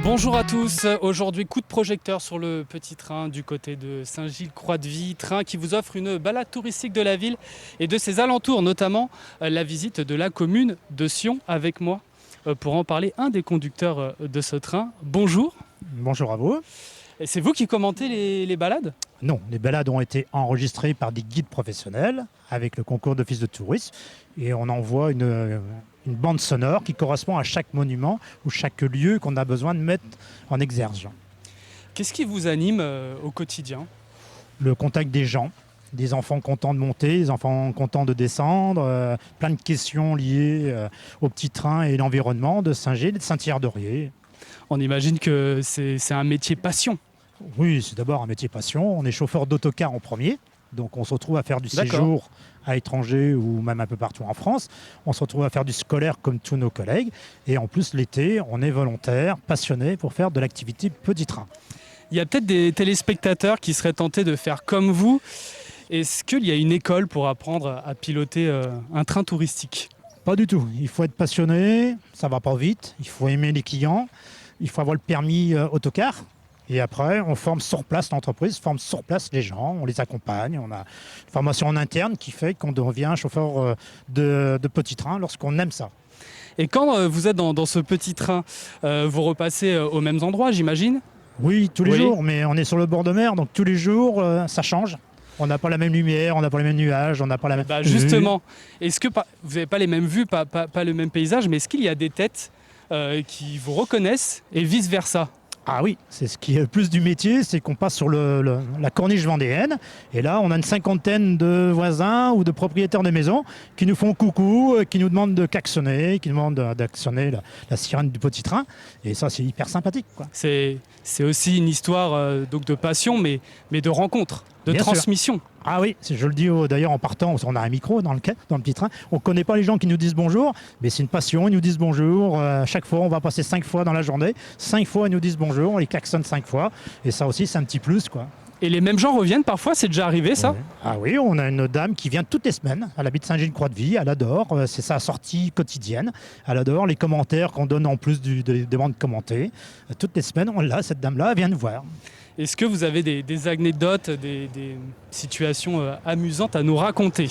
Bonjour à tous, aujourd'hui coup de projecteur sur le petit train du côté de Saint-Gilles-Croix-de-Vie, train qui vous offre une balade touristique de la ville et de ses alentours, notamment la visite de la commune de Sion avec moi pour en parler, un des conducteurs de ce train. Bonjour. Bonjour à vous. Et c'est vous qui commentez les balades ? Non, les balades ont été enregistrées par des guides professionnels avec le concours d'office de tourisme et on envoie une bande sonore qui correspond à chaque monument ou chaque lieu qu'on a besoin de mettre en exergue. Qu'est-ce qui vous anime au quotidien ? Le contact des gens, des enfants contents de monter, des enfants contents de descendre, plein de questions liées au petit train et l'environnement de Saint-Gilles et de Saint-Hilaire-d'Oriez. On imagine que c'est un métier passion. Oui, c'est d'abord un métier passion. On est chauffeur d'autocar en premier, donc on se retrouve à faire du séjour à l'étranger ou même un peu partout en France. On se retrouve à faire du scolaire comme tous nos collègues. Et en plus, l'été, on est volontaire, passionné pour faire de l'activité petit train. Il y a peut-être des téléspectateurs qui seraient tentés de faire comme vous. Est-ce qu'il y a une école pour apprendre à piloter un train touristique ? Pas du tout. Il faut être passionné, ça va pas vite. Il faut aimer les clients. Il faut avoir le permis autocar. Et après, on forme sur place, l'entreprise forme sur place les gens, on les accompagne. On a une formation en interne qui fait qu'on devient chauffeur de petit train lorsqu'on aime ça. Et quand vous êtes dans ce petit train, vous repassez aux mêmes endroits, j'imagine ? Oui, tous les jours, mais on est sur le bord de mer, donc tous les jours, ça change. On n'a pas la même lumière, on n'a pas les mêmes nuages, on n'a pas la même justement, est-ce que vous n'avez pas les mêmes vues, pas le même paysage, mais est-ce qu'il y a des têtes qui vous reconnaissent et vice-versa ? Ah oui, c'est ce qui est le plus du métier, c'est qu'on passe sur la corniche vendéenne. Et là, on a une cinquantaine de voisins ou de propriétaires de maisons qui nous font coucou, qui nous demandent de klaxonner, qui nous demandent d'actionner la sirène du petit train. Et ça, c'est hyper sympathique, quoi. C'est aussi une histoire donc de passion, mais de rencontre, de Bien transmission. Sûr. Ah oui, je le dis d'ailleurs en partant, on a un micro dans le petit train. On ne connaît pas les gens qui nous disent bonjour, mais c'est une passion, ils nous disent bonjour. Chaque fois, on va passer 5 fois dans la journée. 5 fois, ils nous disent bonjour, on les klaxonne 5 fois. Et ça aussi, c'est un petit plus, quoi. Et les mêmes gens reviennent parfois, c'est déjà arrivé ça ? Oui. Ah oui, on a une dame qui vient toutes les semaines. Elle habite Saint-Gilles-Croix-de-Vie, elle adore, c'est sa sortie quotidienne. Elle adore les commentaires qu'on donne en plus des demandes commentées. Toutes les semaines, cette dame-là, elle vient nous voir. Est-ce que vous avez des anecdotes, des situations amusantes à nous raconter ?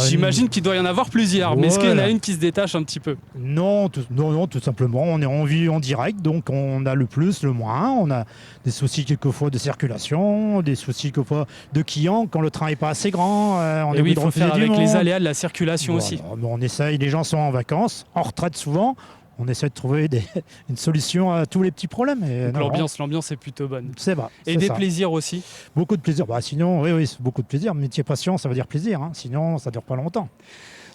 J'imagine qu'il doit y en avoir plusieurs, mais est-ce qu'il y en a une qui se détache un petit peu ? Non, tout simplement, on est en vie en direct, donc on a le plus, le moins. On a des soucis quelquefois de circulation, des soucis quelquefois de clients quand le train n'est pas assez grand. On est il faut faire avec les aléas de la voilà. circulation aussi. On essaye, les gens sont en vacances, en retraite souvent. On essaie de trouver une solution à tous les petits problèmes. Et l'ambiance est plutôt bonne. C'est vrai. Et des plaisirs aussi. Beaucoup de plaisir. Sinon, oui, c'est beaucoup de plaisir. Métier passion, ça veut dire plaisir. Sinon, ça ne dure pas longtemps.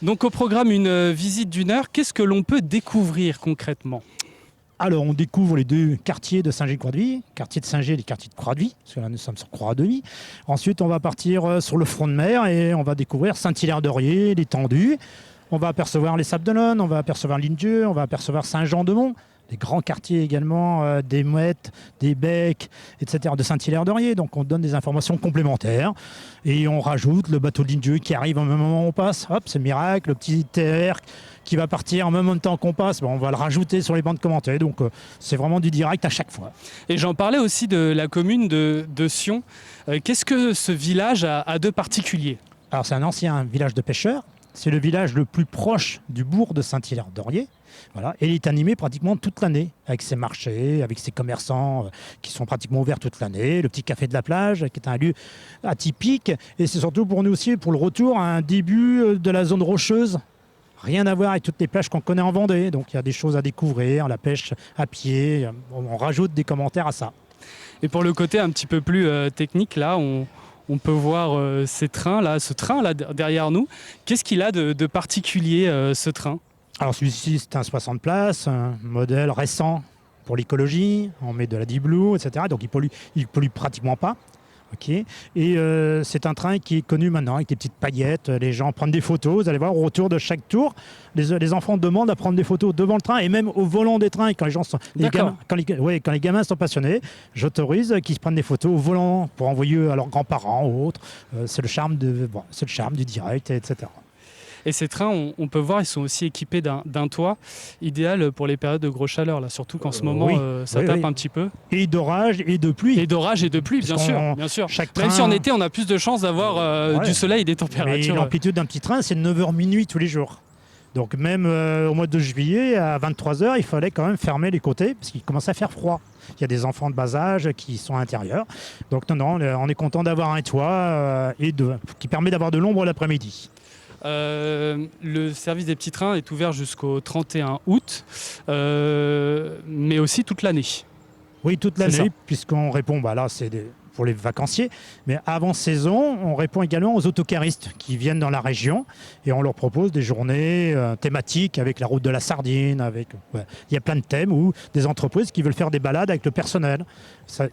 Donc au programme, une visite d'1 heure. Qu'est-ce que l'on peut découvrir concrètement ? Alors, on découvre les 2 quartiers de Saint-Gilles-Croix-de-Vie, quartier de Saint-Gilles et quartier de Croix-de-Vie, parce que là, nous sommes sur Croix-de-Vie. Ensuite, on va partir sur le front de mer et on va découvrir Saint-Hilaire-d'Oriez, l'étendue. On va apercevoir les Sables d'Olonne, on va apercevoir l'Indieu, on va apercevoir Saint-Jean-de-Mont, des grands quartiers également, des Mouettes, des Becs, etc., de Saint-Hilaire-d'Oriez. Donc on donne des informations complémentaires et on rajoute le bateau de l'Indieu qui arrive au même moment où on passe. Hop, c'est miracle, le petit TR qui va partir en même temps qu'on passe, on va le rajouter sur les bandes commentées. Donc c'est vraiment du direct à chaque fois. Et j'en parlais aussi de la commune de Sion. Qu'est-ce que ce village a de particulier ? Alors c'est un ancien village de pêcheurs. C'est le village le plus proche du bourg de Saint-Hilaire-d'Oriez. Voilà. Et il est animé pratiquement toute l'année, avec ses marchés, avec ses commerçants qui sont pratiquement ouverts toute l'année. Le petit café de la plage, qui est un lieu atypique. Et c'est surtout pour nous aussi, pour le retour, un début de la zone rocheuse. Rien à voir avec toutes les plages qu'on connaît en Vendée. Donc il y a des choses à découvrir, la pêche à pied. On rajoute des commentaires à ça. Et pour le côté un petit peu plus technique, là, on peut voir ce train là derrière nous. Qu'est-ce qu'il a de particulier ce train ? Alors celui-ci, c'est un 60 places, un modèle récent pour l'écologie. On met de la Deep Blue, etc. Donc il pollue pratiquement pas. Okay. Et c'est un train qui est connu maintenant avec des petites paillettes. Les gens prennent des photos. Vous allez voir, au retour de chaque tour, les enfants demandent à prendre des photos devant le train et même au volant des trains. Et quand quand les gamins sont passionnés, j'autorise qu'ils se prennent des photos au volant pour envoyer à leurs grands-parents ou autres. C'est le charme du direct, etc. Et ces trains, on peut voir, ils sont aussi équipés d'un toit, idéal pour les périodes de grosse chaleur, là, surtout qu'en ce moment, ça tape un petit peu. Et d'orage et de pluie. Et d'orage et de pluie, bien sûr. Même si en été, on a plus de chances d'avoir du soleil et des températures. Mais l'amplitude d'un petit train, c'est 9h minuit tous les jours. Donc même au mois de juillet, à 23h, il fallait quand même fermer les côtés parce qu'il commence à faire froid. Il y a des enfants de bas âge qui sont à l'intérieur. Donc non, on est content d'avoir un toit qui permet d'avoir de l'ombre l'après-midi. Le service des petits trains est ouvert jusqu'au 31 août, mais aussi toute l'année. Oui, toute l'année, puisqu'on répond, là c'est pour les vacanciers, mais avant saison, on répond également aux autocaristes qui viennent dans la région et on leur propose des journées thématiques avec la route de la sardine, il y a plein de thèmes ou des entreprises qui veulent faire des balades avec le personnel.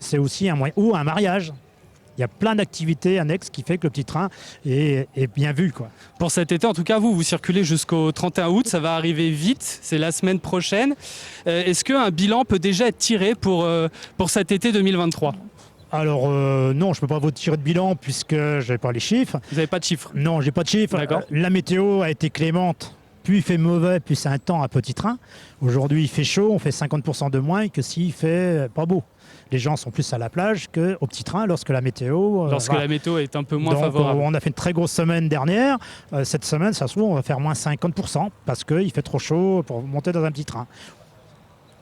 C'est aussi un moyen, ou un mariage. Il y a plein d'activités annexes qui fait que le petit train est bien vu, quoi. Pour cet été, en tout cas, vous circulez jusqu'au 31 août, ça va arriver vite, c'est la semaine prochaine. Est-ce qu'un bilan peut déjà être tiré pour cet été 2023 ? Alors non, je ne peux pas vous tirer de bilan puisque je n'ai pas les chiffres. Vous n'avez pas de chiffres ? Non, je n'ai pas de chiffres. D'accord. La météo a été clémente. Plus il fait mauvais, plus c'est un temps à petit train. Aujourd'hui, il fait chaud, on fait 50% de moins que s'il fait pas beau. Les gens sont plus à la plage qu'au petit train lorsque la météo... la météo est un peu moins favorable. On a fait une très grosse semaine dernière. Cette semaine, ça se trouve, on va faire moins 50% parce qu'il fait trop chaud pour monter dans un petit train.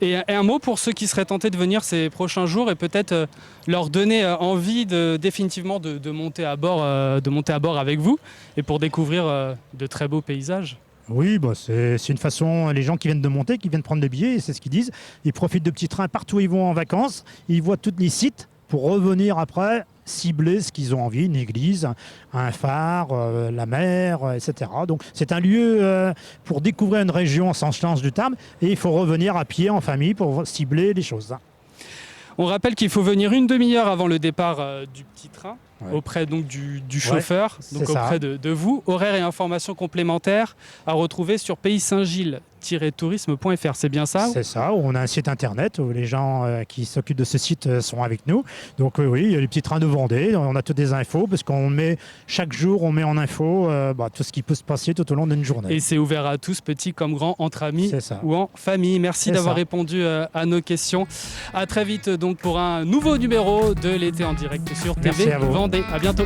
Et un mot pour ceux qui seraient tentés de venir ces prochains jours et peut-être leur donner envie définitivement de monter à bord avec vous et pour découvrir de très beaux paysages. Oui, c'est une façon, les gens qui viennent de monter, qui viennent prendre des billets, c'est ce qu'ils disent. Ils profitent de petits trains partout où ils vont en vacances. Ils voient tous les sites pour revenir après, cibler ce qu'ils ont envie, une église, un phare, la mer, etc. Donc c'est un lieu pour découvrir une région en sens du terme et il faut revenir à pied, en famille, pour cibler les choses. On rappelle qu'il faut venir une demi-heure avant le départ du petit train, auprès donc du chauffeur, donc auprès de vous. Horaires et informations complémentaires à retrouver sur pays-saint-gilles-tourisme.fr, c'est bien ça ? C'est ça, on a un site internet où les gens qui s'occupent de ce site sont avec nous. Donc oui, il y a les petits trains de Vendée, on a toutes des infos parce qu'on met chaque jour on met en info tout ce qui peut se passer tout au long d'une journée. Et c'est ouvert à tous, petits comme grands, entre amis ou en famille. Merci d'avoir répondu à nos questions. À très vite donc pour un nouveau numéro de l'été en direct sur TV Vendée. À bientôt.